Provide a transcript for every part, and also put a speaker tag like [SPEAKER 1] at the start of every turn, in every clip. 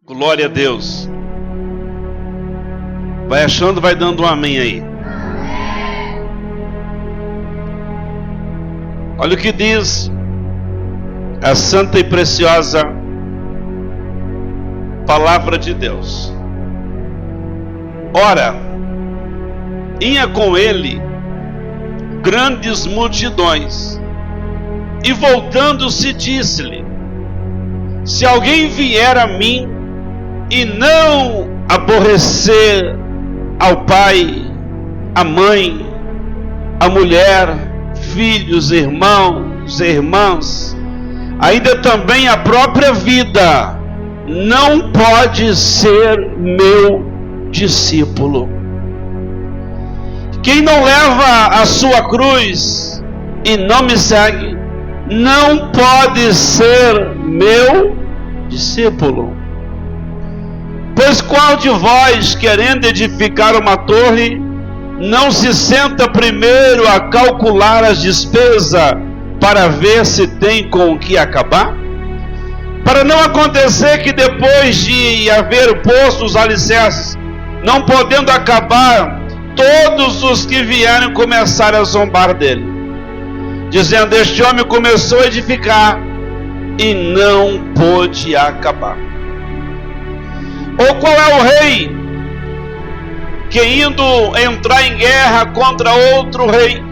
[SPEAKER 1] Glória a Deus. Vai achando, vai dando um amém aí. Olha o que diz a santa e preciosa palavra de Deus. Ora, ia com ele grandes multidões, e voltando-se disse-lhe: se alguém vier a mim e não aborrecer ao pai, a mãe, a mulher, filhos, irmãos, irmãs, ainda também a própria vida, não pode ser meu discípulo. Quem não leva a sua cruz e não me segue, não pode ser meu discípulo. Pois qual de vós, querendo edificar uma torre, não se senta primeiro a calcular as despesas para ver se tem com o que acabar? Para não acontecer que depois de haver posto os alicerces, não podendo acabar, todos os que vierem começarem a zombar dele, dizendo: este homem começou a edificar e não pôde acabar. Ou qual é o rei que, indo entrar em guerra contra outro rei,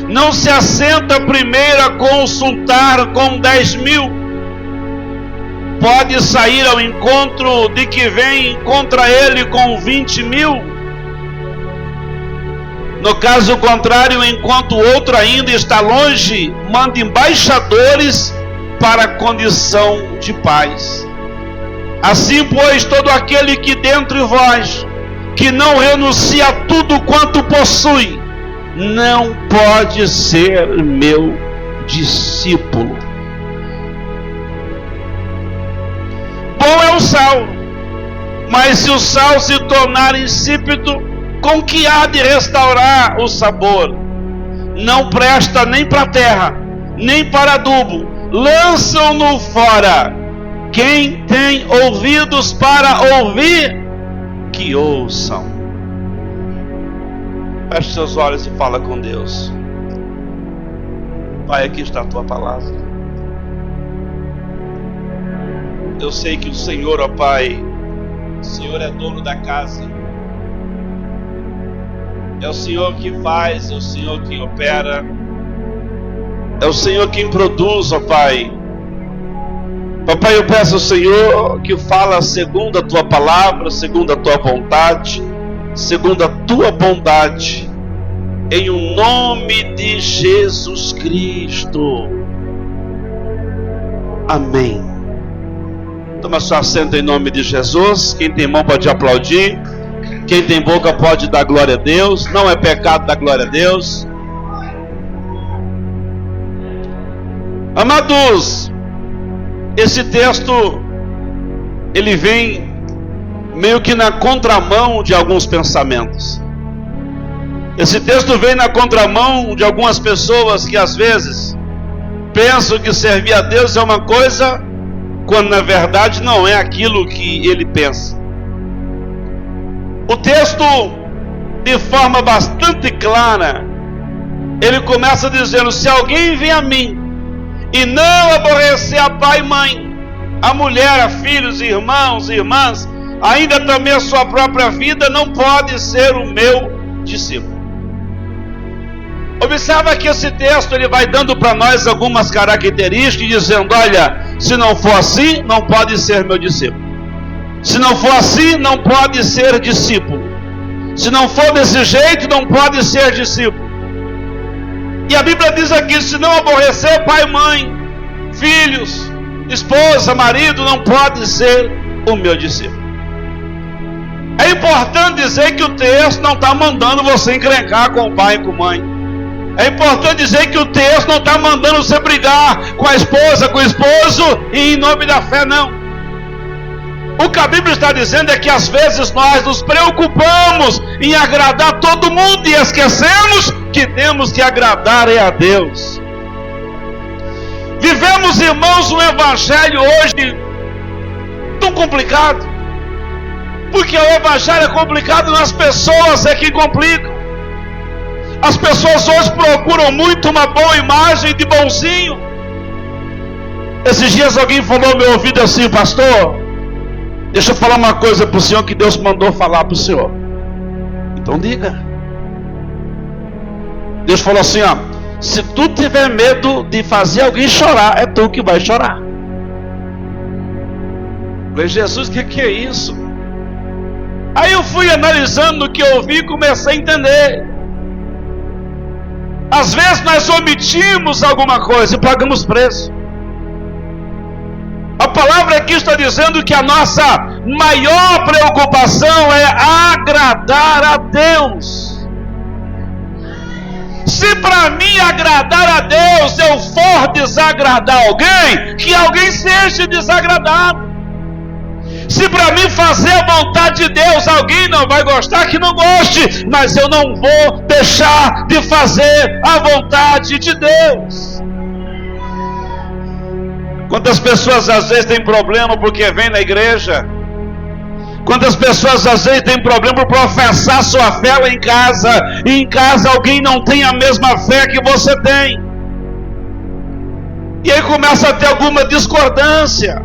[SPEAKER 1] não se assenta primeiro a consultar com 10.000? Pode sair ao encontro de que vem contra ele com 20.000? No caso contrário, enquanto o outro ainda está longe, manda embaixadores para a condição de paz. Assim, pois, todo aquele que dentre vós, que não renuncia a tudo quanto possui, não pode ser meu discípulo. Bom é o sal, mas se o sal se tornar insípido, com que há de restaurar o sabor? Não presta nem para a terra, nem para adubo, lançam-no fora. Quem tem ouvidos para ouvir, que ouçam. Feche seus olhos e fala com Deus. Pai, aqui está a tua palavra. Eu sei que o Senhor, ó Pai, o Senhor é dono da casa. É o Senhor que faz, é o Senhor quem opera, é o Senhor quem produz, ó Pai. Papai, eu peço ao Senhor que fala segundo a tua palavra, segundo a tua vontade, segundo a tua bondade, em o nome de Jesus Cristo. Amém. Toma sua assento em nome de Jesus. Quem tem mão pode aplaudir. Quem tem boca pode dar glória a Deus. Não é pecado dar glória a Deus. Amados, esse texto, ele vem meio que na contramão de alguns pensamentos. Esse texto vem na contramão de algumas pessoas que às vezes pensam que servir a Deus é uma coisa, quando na verdade não é aquilo que ele pensa. O texto, de forma bastante clara, ele começa dizendo: se alguém vem a mim e não aborrecer a pai e mãe, a mulher, a filhos, irmãos, irmãs, ainda também a sua própria vida, não pode ser o meu discípulo. Observa que esse texto ele vai dando para nós algumas características, dizendo: olha, se não for assim, não pode ser meu discípulo. Se não for assim, não pode ser discípulo. Se não for desse jeito, não pode ser discípulo. E a Bíblia diz aqui: se não aborrecer pai, mãe, filhos, esposa, marido, não pode ser o meu discípulo. É importante dizer que o texto não está mandando você encrencar com o pai e com a mãe. É importante dizer que o texto não está mandando você brigar com a esposa, com o esposo, e em nome da fé, não. O que a Bíblia está dizendo é que às vezes nós nos preocupamos em agradar todo mundo e esquecemos que temos que agradar a Deus. Vivemos, irmãos, um evangelho hoje de um complicado. Porque o evangelho é complicado, nas pessoas é que complicam. As pessoas hoje procuram muito uma boa imagem de bonzinho. Esses dias alguém falou no meu ouvido assim: pastor, deixa eu falar uma coisa para o senhor que Deus mandou falar para o senhor. Então diga. Deus falou assim: ó, se tu tiver medo de fazer alguém chorar, é tu que vai chorar. Eu falei: Jesus, o que é isso? Aí eu fui analisando o que eu ouvi e comecei a entender. Às vezes nós omitimos alguma coisa e pagamos preço. A palavra aqui está dizendo que a nossa maior preocupação é agradar a Deus. Se para mim agradar a Deus eu for desagradar alguém, que alguém seja desagradado. Se para mim fazer a vontade de Deus alguém não vai gostar, que não goste, mas eu não vou deixar de fazer a vontade de Deus. Quantas pessoas às vezes têm problema porque vêm na igreja? Quantas pessoas às vezes têm problema por professar sua fé lá em casa, e em casa alguém não tem a mesma fé que você tem, e aí começa a ter alguma discordância.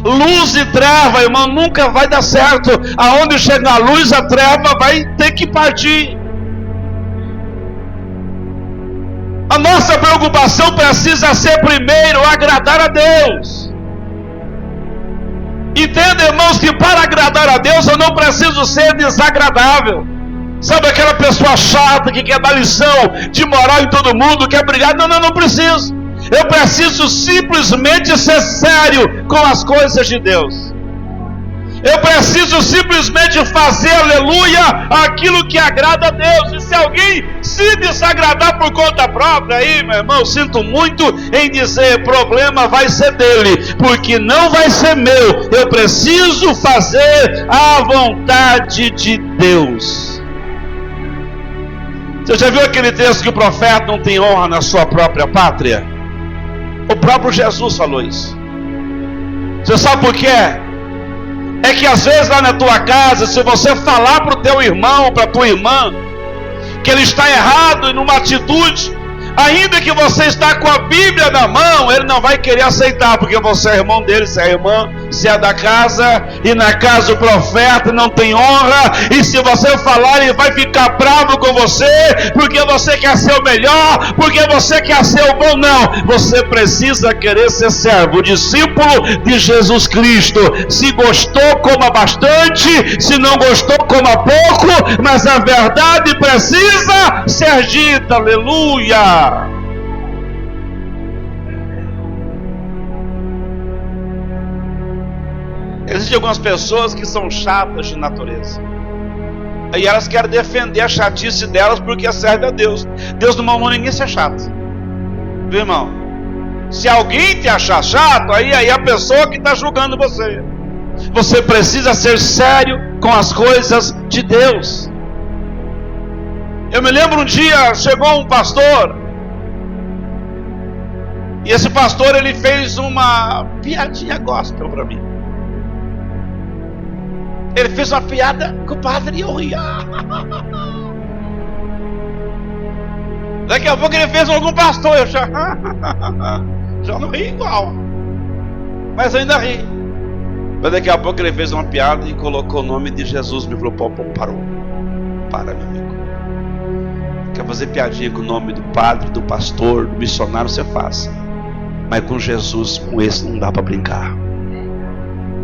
[SPEAKER 1] Luz e treva, irmão, nunca vai dar certo. Aonde chega a luz, a treva vai ter que partir. A nossa preocupação precisa ser primeiro agradar a Deus. Entenda, irmãos, que para agradar a Deus eu não preciso ser desagradável. Sabe aquela pessoa chata que quer dar lição de moral em todo mundo, quer brigar? Não preciso. Eu preciso simplesmente ser sério com as coisas de Deus. Eu preciso simplesmente fazer, aleluia, aquilo que agrada a Deus. E se alguém se desagradar por conta própria, aí, meu irmão, sinto muito em dizer, problema vai ser dele, porque não vai ser meu. Eu preciso fazer a vontade de Deus. Você já viu aquele texto que o profeta não tem honra na sua própria pátria? O próprio Jesus falou isso. Você sabe por quê? É que às vezes lá na tua casa, se você falar para o teu irmão, para a tua irmã, que ele está errado em uma atitude, ainda que você está com a Bíblia na mão, ele não vai querer aceitar, porque você é irmão dele, se é irmã, se é da casa, e na casa o profeta não tem honra, e se você falar, ele vai ficar bravo com você, porque você quer ser o melhor, porque você quer ser o bom. Não, você precisa querer ser servo, discípulo de Jesus Cristo. Se gostou, coma bastante, se não gostou, coma pouco, mas a verdade precisa ser dita, aleluia. Existem algumas pessoas que são chatas de natureza, e elas querem defender a chatice delas porque serve a Deus. Deus não mandou ninguém ser chato, viu, irmão? Se alguém te achar chato, aí é a pessoa que está julgando você. Você precisa ser sério com as coisas de Deus. Eu me lembro um dia, chegou um pastor, e esse pastor ele fez uma piadinha gospel para mim. Ele fez uma piada com o padre e eu ria. Daqui a pouco ele fez algum pastor, eu já não ri igual, mas ainda ri. Mas daqui a pouco ele fez uma piada e colocou o nome de Jesus. Me falou: pô, parou. Para, meu amigo. Quer fazer piadinha com o nome do padre, do pastor, do missionário, você faz. Mas com Jesus, com esse não dá para brincar.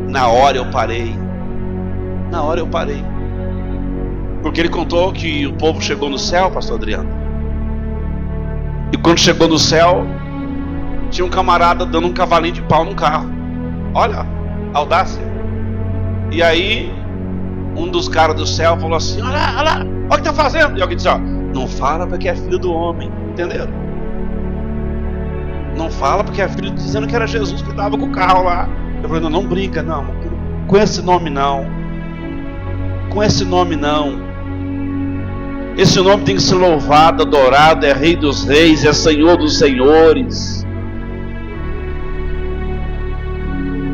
[SPEAKER 1] Na hora eu parei. Porque ele contou que o povo chegou no céu, pastor Adriano. E quando chegou no céu, tinha um camarada dando um cavalinho de pau num carro. Olha, audácia. E aí, um dos caras do céu falou assim: olha o que tá fazendo. E alguém disse: ó, não fala porque é filho do homem. Entenderam? Não fala porque é filho, dizendo que era Jesus que estava com o carro lá. Eu falei: não brinca, não. Com esse nome não. Com esse nome não. Esse nome tem que ser louvado, adorado. É Rei dos Reis, é Senhor dos Senhores.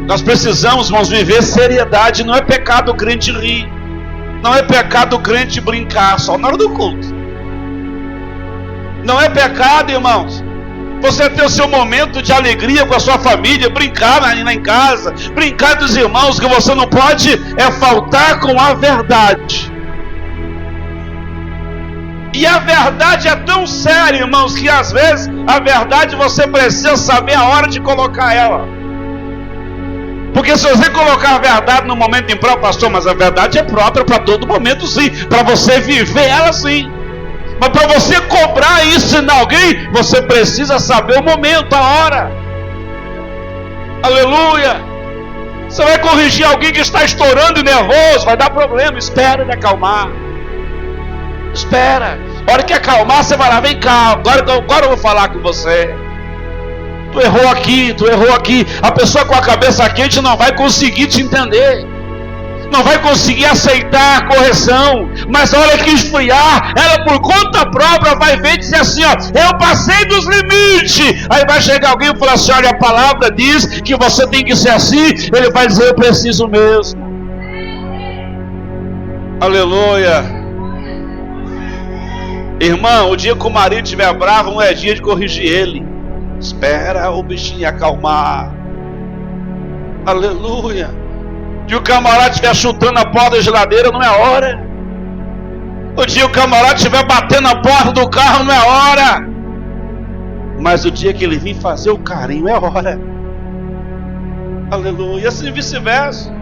[SPEAKER 1] Nós precisamos, irmãos, viver seriedade. Não é pecado o crente rir. Não é pecado o crente brincar só na hora do culto. Não é pecado, irmãos, você ter o seu momento de alegria com a sua família, brincar lá em casa, brincar dos irmãos. O que você não pode é faltar com a verdade. E a verdade é tão séria, irmãos, que às vezes a verdade você precisa saber a hora de colocar ela. Porque se você colocar a verdade no momento impróprio, pastor, mas a verdade é própria para todo momento, sim. Para você viver ela, sim. Mas para você cobrar isso em alguém, você precisa saber o momento, a hora. Aleluia. Você vai corrigir alguém que está estourando e nervoso, vai dar problema. Espera ele acalmar. Espera. A hora que acalmar, você vai lá, vem cá, agora eu vou falar com você. Tu errou aqui, tu errou aqui. A pessoa com a cabeça quente não vai conseguir te entender. Não vai conseguir aceitar a correção. Mas a hora que esfriar, ela por conta própria vai ver e dizer assim, ó, eu passei dos limites. Aí vai chegar alguém e falar assim, olha, a palavra diz que você tem que ser assim. Ele vai dizer, eu preciso mesmo. Aleluia. Irmão, o dia que o marido estiver bravo, não é dia de corrigir ele. Espera o bichinho acalmar. Aleluia. E o camarada estiver chutando a porta da geladeira, não é hora. O dia que o camarada estiver batendo na porta do carro, não é hora. Mas o dia que ele vir fazer o carinho, é hora. Aleluia. E assim vice-versa.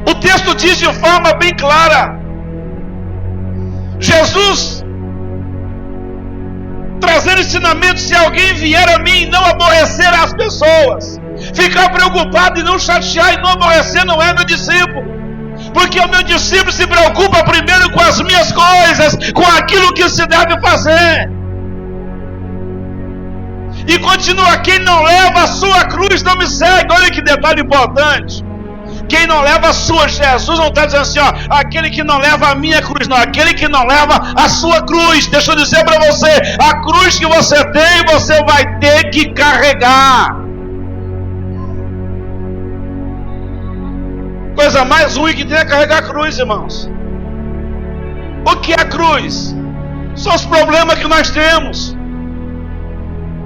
[SPEAKER 1] O texto diz de forma bem clara. Jesus trazendo ensinamento: se alguém vier a mim e não aborrecer as pessoas, ficar preocupado e não chatear e não aborrecer, não é meu discípulo. Porque o meu discípulo se preocupa primeiro com as minhas coisas, com aquilo que se deve fazer. E continua: quem não leva a sua cruz não me segue. Olha que detalhe importante. Quem não leva a sua, Jesus não está dizendo assim, ó, aquele que não leva a minha cruz, não, aquele que não leva a sua cruz. Deixa eu dizer para você, a cruz que você tem, você vai ter que carregar. Coisa mais ruim que tem é carregar a cruz, irmãos. O que é a cruz? São os problemas que nós temos.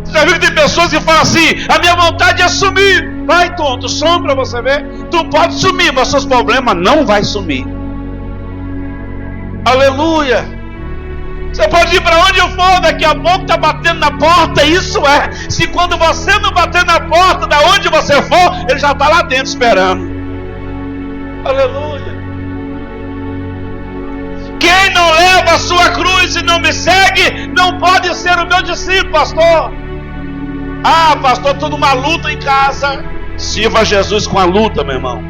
[SPEAKER 1] Você já viu que tem pessoas que falam assim, a minha vontade é sumir. Vai, tonto, some para você ver. Tu pode sumir, mas seus problemas não vai sumir. Aleluia. Você pode ir para onde for, daqui a pouco está batendo na porta. Isso é, se quando você não bater na porta, da onde você for, ele já está lá dentro esperando. Aleluia. Quem não leva a sua cruz e não me segue, não pode ser o meu discípulo, pastor. Ah, pastor, estou numa luta em casa. Sirva Jesus com a luta, meu irmão.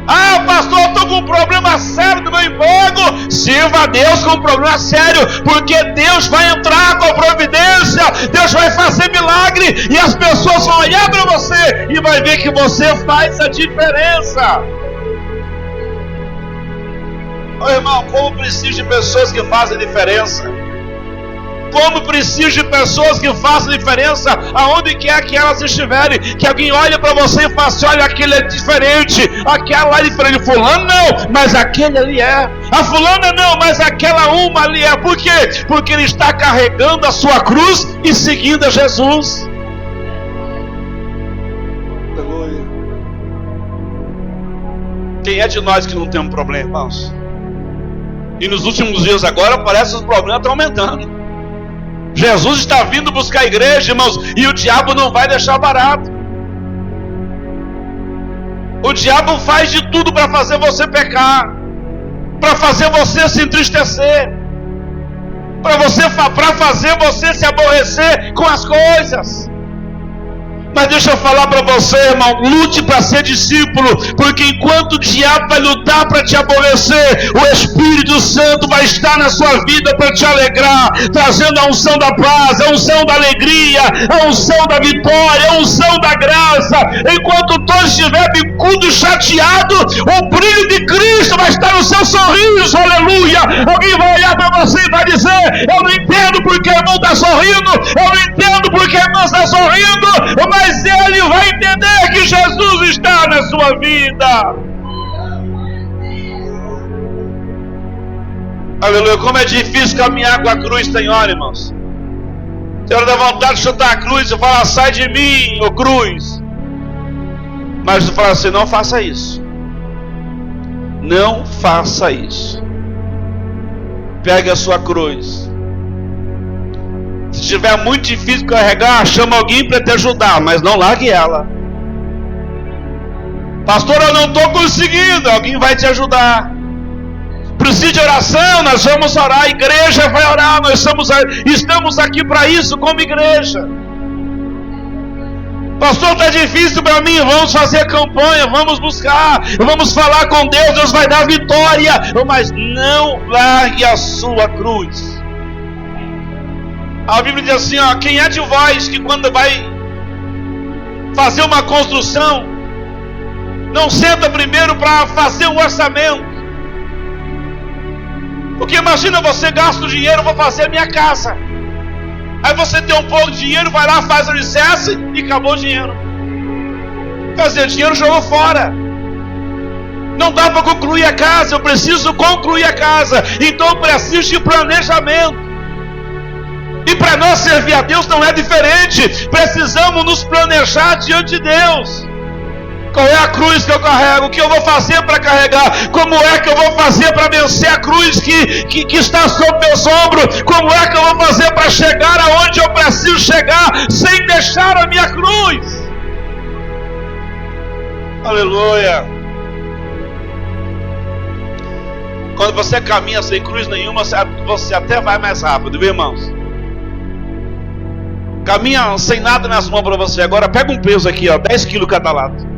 [SPEAKER 1] Ah, pastor, estou com um problema sério no meu emprego. Sirva a Deus com um problema sério, porque Deus vai entrar com providência. Deus vai fazer milagre. E as pessoas vão olhar para você e vai ver que você faz a diferença. Oh, irmão, como preciso de pessoas que fazem diferença. Como preciso de pessoas que façam diferença aonde quer que elas estiverem. Que alguém olhe para você e fale assim, olha, aquele é diferente, aquela lá é diferente. Fulano não, mas aquele ali é. A fulana não, mas aquela uma ali é. Por quê? Porque ele está carregando a sua cruz e seguindo a Jesus. Aleluia. Quem é de nós que não tem um problema, irmãos? E nos últimos dias agora parece que os problemas estão aumentando. Jesus está vindo buscar a igreja, irmãos, e o diabo não vai deixar barato. O diabo faz de tudo para fazer você pecar, para fazer você se entristecer, para fazer você se aborrecer com as coisas. Mas deixa eu falar para você, irmão, lute para ser discípulo, porque enquanto o diabo vai lutar para te aborrecer, o Espírito Santo vai estar na sua vida para te alegrar, trazendo a unção da paz, a unção da alegria, a unção da vitória, a unção da graça. Enquanto todos estiverem bicudo, chateado, o brilho de Cristo vai estar no seu sorriso, aleluia. Alguém vai olhar para você e vai dizer, eu não entendo porque o irmão está sorrindo, eu não entendo porque a irmã está sorrindo, mas mas ele vai entender que Jesus está na sua vida. Aleluia. Como é difícil caminhar com a cruz, tem hora, irmãos. Tem hora da vontade de chutar a cruz e falar: sai de mim, ô cruz. Mas tu fala assim: não faça isso. Não faça isso. Pegue a sua cruz. Se estiver muito difícil carregar, chama alguém para te ajudar, mas não largue ela. Pastor, eu não estou conseguindo. Alguém vai te ajudar. Precisa de oração, nós vamos orar. A igreja vai orar. Nós estamos aqui para isso como igreja. Pastor, está difícil para mim. Vamos fazer campanha, vamos buscar, vamos falar com Deus. Deus vai dar vitória. Mas não largue a sua cruz. A Bíblia diz assim, ó: quem é de vós que quando vai fazer uma construção, não senta primeiro para fazer um orçamento? Porque imagina, você gasta o dinheiro: vou fazer a minha casa. Aí você tem um pouco de dinheiro, vai lá, faz o alicerce e acabou o dinheiro. Fazer dinheiro, jogou fora. Não dá para concluir a casa. Eu preciso concluir a casa. Então eu preciso de planejamento. E para nós servir a Deus não é diferente. Precisamos nos planejar diante de Deus. Qual é a cruz que eu carrego? O que eu vou fazer para carregar? Como é que eu vou fazer para vencer a cruz que está sobre meus ombros? Como é que eu vou fazer para chegar aonde eu preciso chegar sem deixar a minha cruz? Aleluia! Quando você caminha sem cruz nenhuma, você até vai mais rápido, viu, irmãos? Caminha sem nada nas mãos para você. Agora pega um peso aqui, ó, 10 quilos cada lado.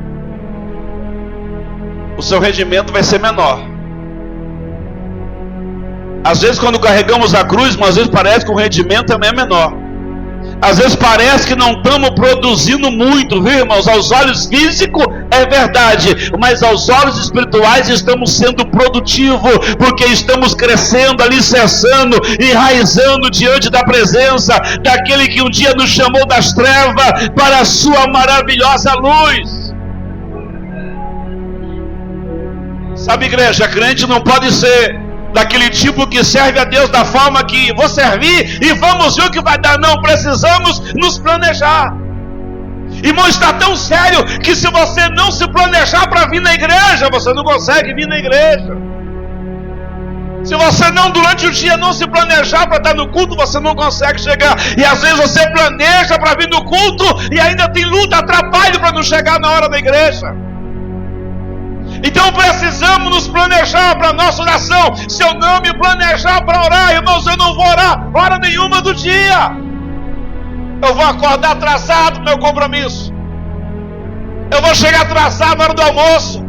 [SPEAKER 1] O seu rendimento vai ser menor. Às vezes quando carregamos a cruz, às vezes parece que o rendimento também é menor. Às vezes parece que não estamos produzindo muito, viu, irmãos? Aos olhos físicos é verdade, mas aos olhos espirituais estamos sendo produtivos, porque estamos crescendo, alicerçando, enraizando diante da presença daquele que um dia nos chamou das trevas para a sua maravilhosa luz. Sabe, igreja, crente não pode ser daquele tipo que serve a Deus da forma que vou servir e vamos ver o que vai dar. Não, precisamos nos planejar. Irmão, está tão sério que se você não se planejar para vir na igreja, você não consegue vir na igreja. Se você não, durante o dia, não se planejar para estar no culto, você não consegue chegar. E às vezes você planeja para vir no culto e ainda tem luta, atrapalho para não chegar na hora da igreja. Então precisamos nos planejar para a nossa oração. Se eu não me planejar para orar, irmãos, eu não vou orar hora nenhuma do dia. Eu vou acordar atrasado no meu compromisso. Eu vou chegar atrasado na hora do almoço.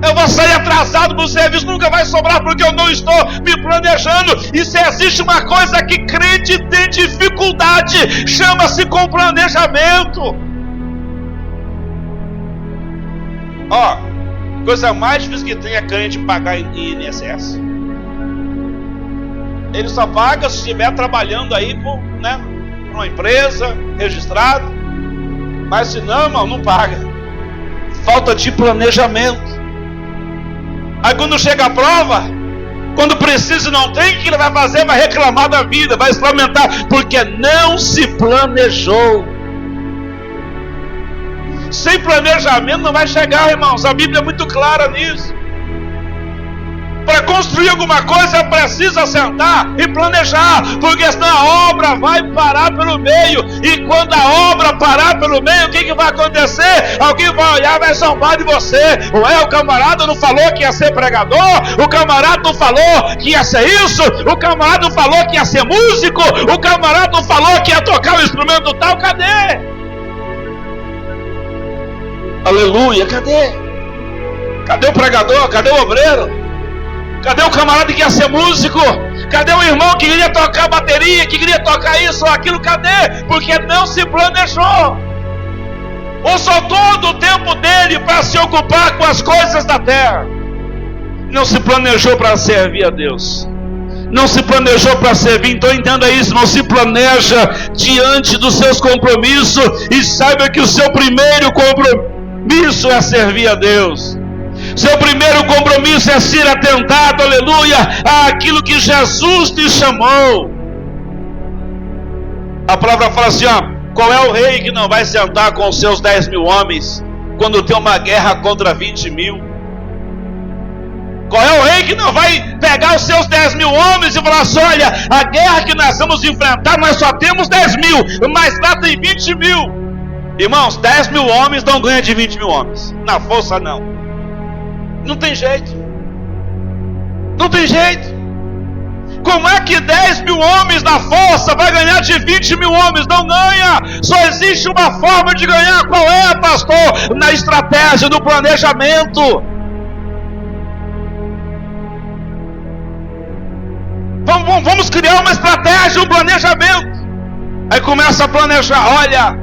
[SPEAKER 1] Eu vou sair atrasado para o serviço, nunca vai sobrar porque eu não estou me planejando. E se existe uma coisa que crente tem dificuldade, chama-se com planejamento. Ó, coisa mais difícil que tem é crente pagar em INSS. Ele só paga se estiver trabalhando aí por uma empresa registrada. Mas se não, irmão, não paga. Falta de planejamento. Aí quando chega a prova, quando precisa e não tem, o que ele vai fazer? Vai reclamar da vida, vai se lamentar, porque não se planejou. Sem planejamento não vai chegar, irmãos. A Bíblia é muito clara nisso. Para construir alguma coisa precisa sentar e planejar, porque senão a obra vai parar pelo meio. E quando a obra parar pelo meio, o que vai acontecer? Alguém vai olhar e vai zombar de você. Ué, o camarada não falou que ia ser pregador? O camarada não falou que ia ser isso? O camarada não falou que ia ser músico? O camarada não falou que ia tocar o instrumento tal? Cadê? Aleluia, cadê? Cadê o pregador? Cadê o obreiro? Cadê o camarada que ia ser músico? Cadê o irmão que queria tocar bateria, que queria tocar isso ou aquilo? Cadê? Porque não se planejou. Usou todo o tempo dele para se ocupar com as coisas da terra. Não se planejou para servir a Deus. não se planejou para servir. Então entenda isso, não se planeja diante dos seus compromissos, e saiba que o seu primeiro compromisso é servir a Deus. Seu primeiro compromisso é ser atentado, aleluia, àquilo que Jesus te chamou. A palavra fala assim, qual é o rei que não vai sentar com os seus 10 mil homens quando tem uma guerra contra 20 mil? Qual é o rei que não vai pegar os seus 10 mil homens e falar assim, olha, a guerra que nós vamos enfrentar, nós só temos 10 mil, mas lá tem 20 mil. Irmãos, 10 mil homens não ganha de 20 mil homens. Na força não. Não tem jeito. Não tem jeito. Como é que 10 mil homens na força vai ganhar de 20 mil homens? Não ganha. Só existe uma forma de ganhar. Qual é, pastor? Na estratégia, no planejamento. Vamos criar uma estratégia, um planejamento. Aí começa a planejar. Olha,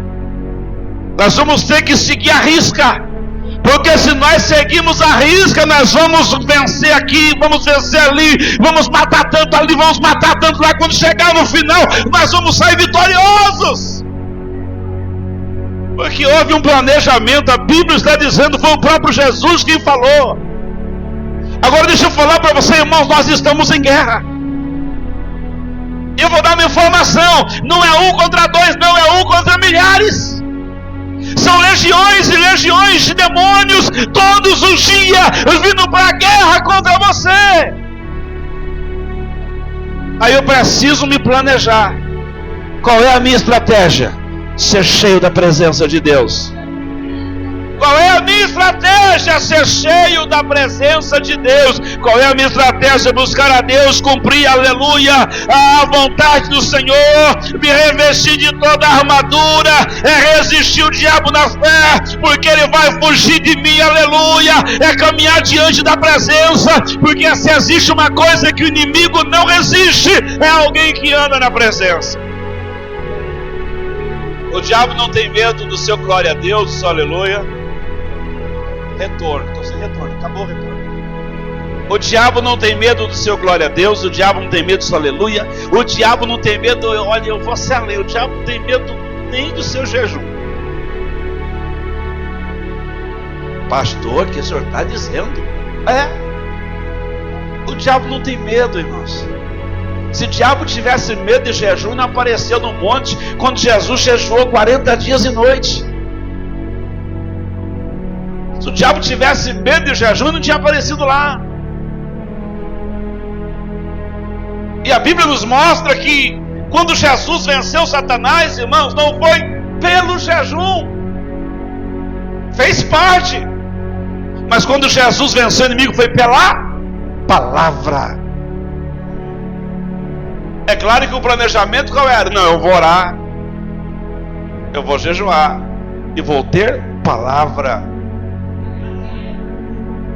[SPEAKER 1] nós vamos ter que seguir a risca, porque se nós seguirmos a risca, nós vamos vencer aqui, vamos vencer ali, vamos matar tanto ali, vamos matar tanto lá. Quando chegar no final, nós vamos sair vitoriosos, porque houve um planejamento. A Bíblia está dizendo, foi o próprio Jesus quem falou. Agora deixa eu falar para você, irmãos, nós estamos em guerra. Eu vou dar uma informação, não é 1 contra 2, não é 1 contra milhares. São legiões e legiões de demônios todos os dias vindo para a guerra contra você. Aí eu preciso me planejar. Qual é a minha estratégia? Ser cheio da presença de Deus. Qual é a minha estratégia? Ser cheio da presença de Deus. Qual é a minha estratégia? Buscar a Deus, cumprir, aleluia, a vontade do Senhor, me revestir de toda a armadura, é resistir o diabo na fé, porque ele vai fugir de mim, aleluia, é caminhar diante da presença, porque se existe uma coisa que o inimigo não resiste, é alguém que anda na presença. O diabo não tem medo do seu glória a Deus, aleluia. Retorno, estou sem retorno, acabou o retorno. O diabo não tem medo do seu glória a Deus, o diabo não tem medo do seu aleluia, o diabo não tem medo, olha, eu vou ser além, o diabo não tem medo nem do seu jejum. Pastor, o que o senhor está dizendo? O diabo não tem medo, irmãos. Se o diabo tivesse medo de jejum, não apareceu no monte quando Jesus jejuou 40 dias e noite. Se o diabo tivesse medo de jejum, não tinha aparecido lá. E a Bíblia nos mostra que quando Jesus venceu Satanás, irmãos, não foi pelo jejum, fez parte, mas quando Jesus venceu o inimigo foi pela palavra. É claro que o planejamento qual era? Não, eu vou orar, eu vou jejuar e vou ter palavra.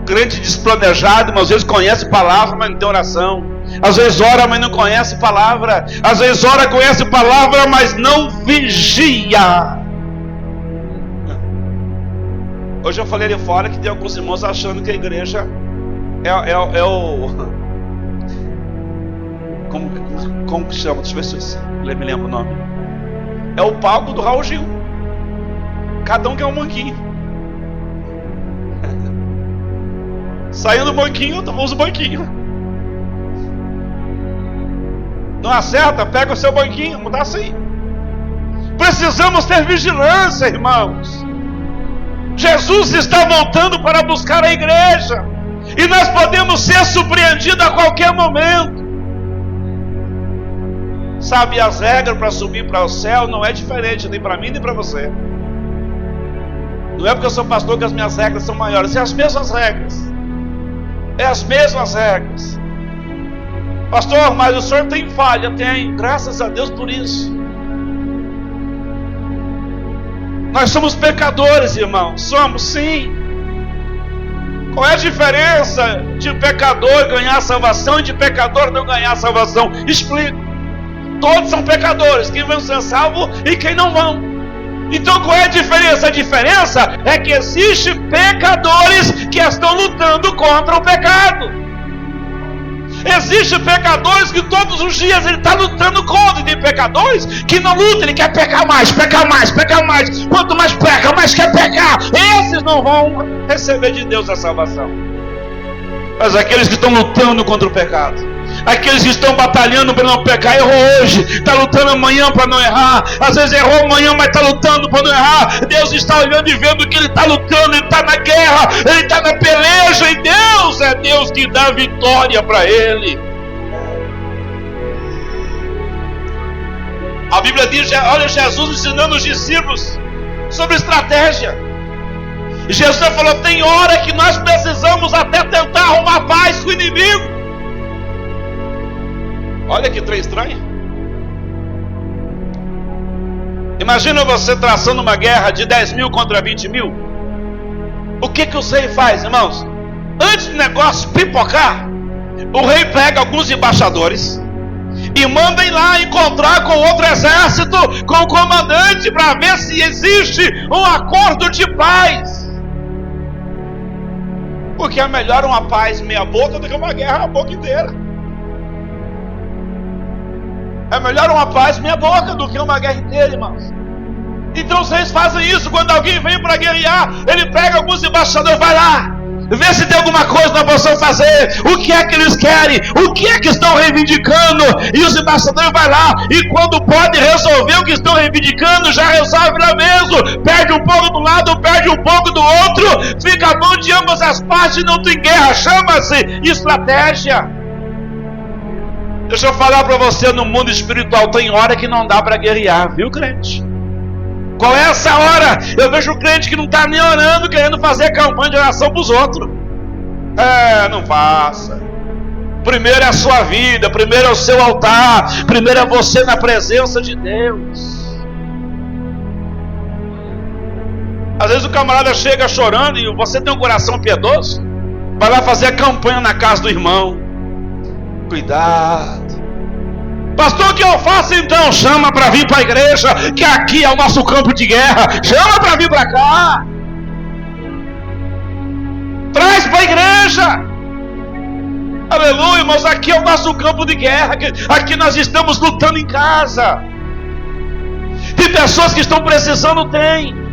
[SPEAKER 1] Crente despranejado, mas às vezes conhece palavra, mas não tem oração. Às vezes ora, mas não conhece palavra. Às vezes ora, conhece palavra, mas não vigia. Hoje eu falei ali fora que tem alguns irmãos achando que a igreja é o... Como que chama? Deixa eu ver se eu me lembro o nome. É o palco do Raul Gil. Cada um quer um banquinho. Saindo do banquinho, tu usa o banquinho. Não acerta? Pega o seu banquinho, mudar assim. Precisamos ter vigilância, irmãos. Jesus está voltando para buscar a igreja, e nós podemos ser surpreendidos a qualquer momento. Sabe, as regras para subir para o céu não é diferente, nem para mim nem para você. Não é porque eu sou pastor que as minhas regras são maiores. É as mesmas regras. É as mesmas regras. Pastor, mas o senhor tem falha? Tem, graças a Deus por isso. Nós somos pecadores, irmãos. Somos, sim. Qual é a diferença de pecador ganhar salvação e de pecador não ganhar salvação? Explico. Todos são pecadores, quem vão ser salvos e quem não vão. Então qual é a diferença? A diferença é que existem pecadores que estão lutando contra o pecado. Existem pecadores que todos os dias ele está lutando contra. E tem pecadores que não lutam, ele quer pecar mais, pecar mais, pecar mais. Quanto mais peca, mais quer pecar. Esses não vão receber de Deus a salvação. Mas aqueles que estão lutando contra o pecado, aqueles que estão batalhando para não pecar, errou hoje, está lutando amanhã para não errar. Às vezes errou amanhã, mas está lutando para não errar. Deus está olhando e vendo que ele está lutando, ele está na guerra, ele está na peleja. E Deus é Deus que dá vitória para ele. A Bíblia diz, olha Jesus ensinando os discípulos sobre estratégia. Jesus falou, tem hora que nós precisamos até tentar arrumar paz com o inimigo. Olha que trem estranho. Imagina você traçando uma guerra de 10 mil contra 20 mil. O que o rei faz, irmãos? Antes do negócio pipocar, o rei pega alguns embaixadores e manda ir lá encontrar com outro exército, com o comandante, para ver se existe um acordo de paz. Porque é melhor uma paz meia boca do que uma guerra a boca inteira. É melhor uma paz meia boca do que uma guerra inteira, irmãos. Então vocês fazem isso. Quando alguém vem para guerrear, ele pega alguns embaixadores, vai lá, vê se tem alguma coisa nós possamos fazer. O que é que eles querem? O que é que estão reivindicando? E os embaixadores vão lá, e quando pode resolver o que estão reivindicando, já resolve lá mesmo. Perde um pouco do lado, perde um pouco do outro, fica bom de ambas as partes, não tem guerra. Chama-se estratégia. Deixa eu falar para você, no mundo espiritual tem hora que não dá para guerrear, viu, crente? Qual é essa hora? Eu vejo o crente que não está nem orando, querendo fazer campanha de oração para os outros. Não faça. Primeiro é a sua vida, primeiro é o seu altar, primeiro é você na presença de Deus. Às vezes o camarada chega chorando e você tem um coração piedoso, vai lá fazer a campanha na casa do irmão. Cuidado. Pastor, o que eu faço então? Chama para vir para a igreja, que aqui é o nosso campo de guerra. Chama para vir para cá. Traz para a igreja. Aleluia, irmãos, aqui é o nosso campo de guerra. Aqui nós estamos lutando em casa. Tem pessoas que estão precisando, tem.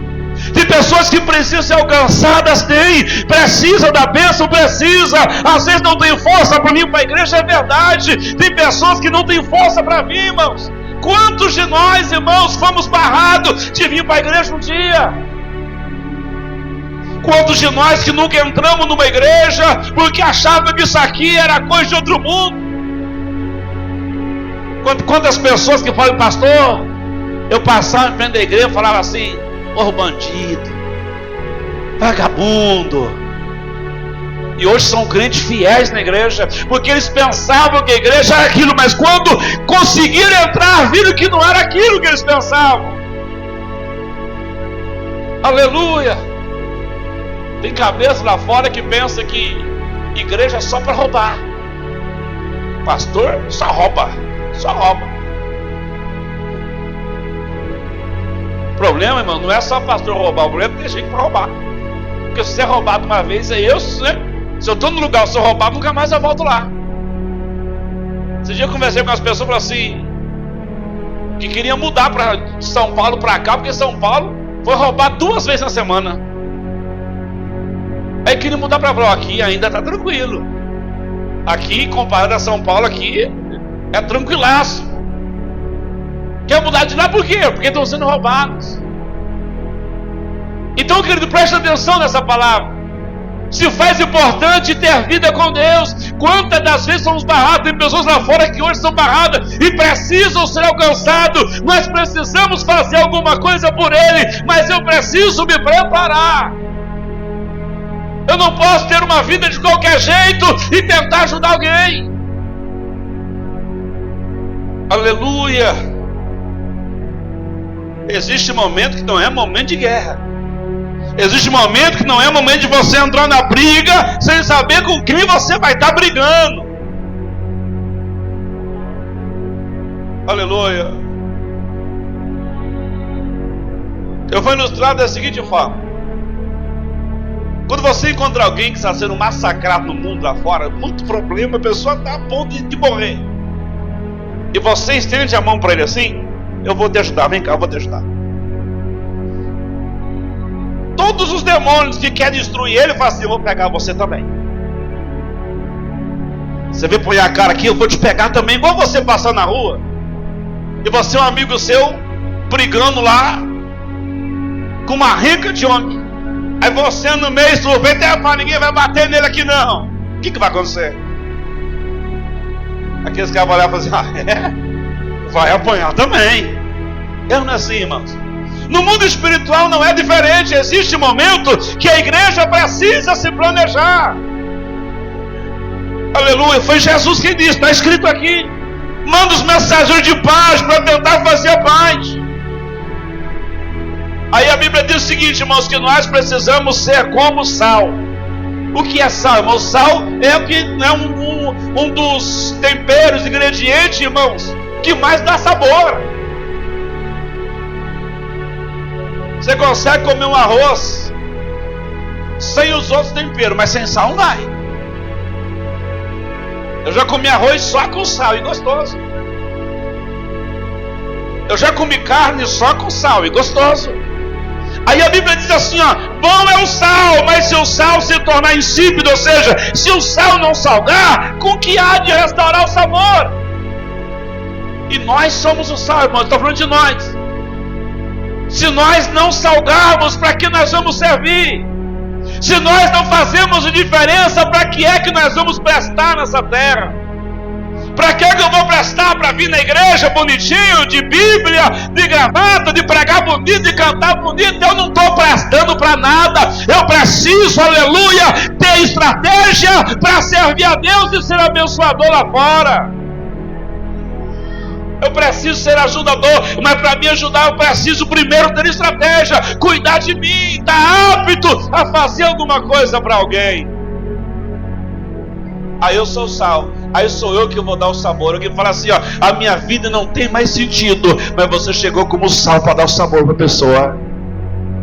[SPEAKER 1] Tem pessoas que precisam ser alcançadas, tem. Precisa da bênção, precisa. Às vezes não tem força para vir para a igreja, é verdade. Tem pessoas que não têm força para vir, irmãos. Quantos de nós, irmãos, fomos barrados de vir para a igreja um dia? Quantos de nós que nunca entramos numa igreja porque achávamos que isso aqui era coisa de outro mundo? Quantas pessoas que falam, pastor, eu passava em frente da igreja e falava assim, ô bandido, vagabundo. E hoje são crentes fiéis na igreja, porque eles pensavam que a igreja era aquilo, mas quando conseguiram entrar, viram que não era aquilo que eles pensavam. Aleluia. Tem cabeça lá fora que pensa que igreja é só para roubar. Pastor só rouba, só rouba. O problema, irmão, não é só pastor roubar, o problema é ter gente para roubar. Porque se você é roubado uma vez, aí se eu estou no lugar, se eu roubar, nunca mais eu volto lá. Esse dia eu conversei com as pessoas e falei assim, que queriam mudar de São Paulo para cá, porque São Paulo foi roubado 2 vezes na semana. Aí queriam mudar para lá, aqui ainda está tranquilo. Aqui, comparado a São Paulo, aqui é tranquilaço. Quer mudar de lá por quê? Porque estão sendo roubados. Então, querido, preste atenção nessa palavra. Se faz importante ter vida com Deus. Quantas das vezes somos barrados? Tem pessoas lá fora que hoje são barradas e precisam ser alcançados. Nós precisamos fazer alguma coisa por Ele, mas eu preciso me preparar. Eu não posso ter uma vida de qualquer jeito e tentar ajudar alguém. Aleluia. Existe momento que não é momento de guerra. Existe momento que não é momento de você entrar na briga sem saber com quem você vai estar brigando. Aleluia. Eu vou ilustrar da seguinte forma. Quando você encontra alguém que está sendo massacrado no mundo lá fora, muito problema, a pessoa está a ponto de morrer, e você estende a mão para ele assim: eu vou te ajudar, vem cá, eu vou te ajudar. Todos os demônios que querem destruir ele falam assim: eu vou pegar você também. Você vem pôr a cara aqui, eu vou te pegar também, igual você passar na rua e você é um amigo seu brigando lá com uma rica de homem, aí você no meio do vento fala: ninguém vai bater nele aqui não. O que vai acontecer? Aqueles caras vão olhar e falar assim: vai apanhar também. Não é assim, irmãos? No mundo espiritual não é diferente. Existe um momento que a igreja precisa se planejar. Aleluia, foi Jesus quem disse, está escrito aqui: manda os mensageiros de paz para tentar fazer paz. Aí a Bíblia diz o seguinte, irmãos, que nós precisamos ser como sal. O que é sal, irmãos? Sal é o que é um dos temperos, ingredientes, irmãos, que mais dá sabor. Você consegue comer um arroz sem os outros temperos, mas sem sal não vai. Eu já comi arroz só com sal e gostoso. Eu já comi carne só com sal e gostoso. Aí a Bíblia diz assim, ó: bom é o sal, mas se o sal se tornar insípido, ou seja, se o sal não salgar, com que há de restaurar o sabor? E nós somos o sal, irmão, estou falando de nós. Se nós não salgarmos, para que nós vamos servir? Se nós não fazemos diferença, para que é que nós vamos prestar nessa terra? Para que é que eu vou prestar? Para vir na igreja bonitinho, de Bíblia, de gravata, de pregar bonito, de cantar bonito? Eu não estou prestando para nada. Eu preciso, aleluia, ter estratégia para servir a Deus e ser abençoador lá fora. Eu preciso ser ajudador, mas para me ajudar eu preciso primeiro ter estratégia, cuidar de mim, estar apto a fazer alguma coisa para alguém. Aí eu sou sal, aí sou eu que vou dar o sabor. Alguém fala assim, ó: a minha vida não tem mais sentido, mas você chegou como sal para dar o sabor para a pessoa,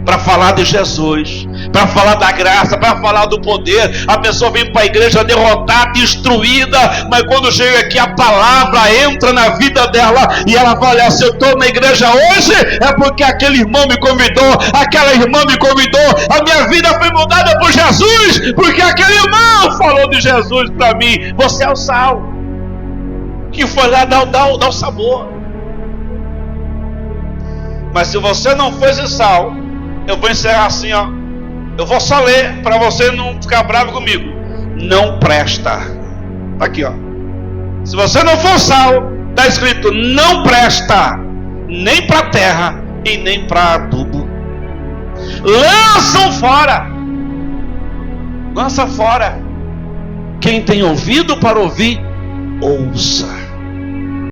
[SPEAKER 1] para falar de Jesus, para falar da graça, para falar do poder. A pessoa vem para a igreja derrotada, destruída, mas quando chega aqui a palavra entra na vida dela e ela vai olhar: se eu estou na igreja hoje é porque aquele irmão me convidou, aquela irmã me convidou, a minha vida foi mudada por Jesus, porque aquele irmão falou de Jesus para mim. Você é o sal que foi lá dar o sabor. Mas se você não for esse sal, eu vou encerrar assim, ó. Eu vou só ler para você não ficar bravo comigo. Não presta. Tá aqui, ó. Se você não for sal, está escrito: não presta, nem para terra e nem para adubo. Lançam fora. Lança fora. Quem tem ouvido para ouvir, ouça.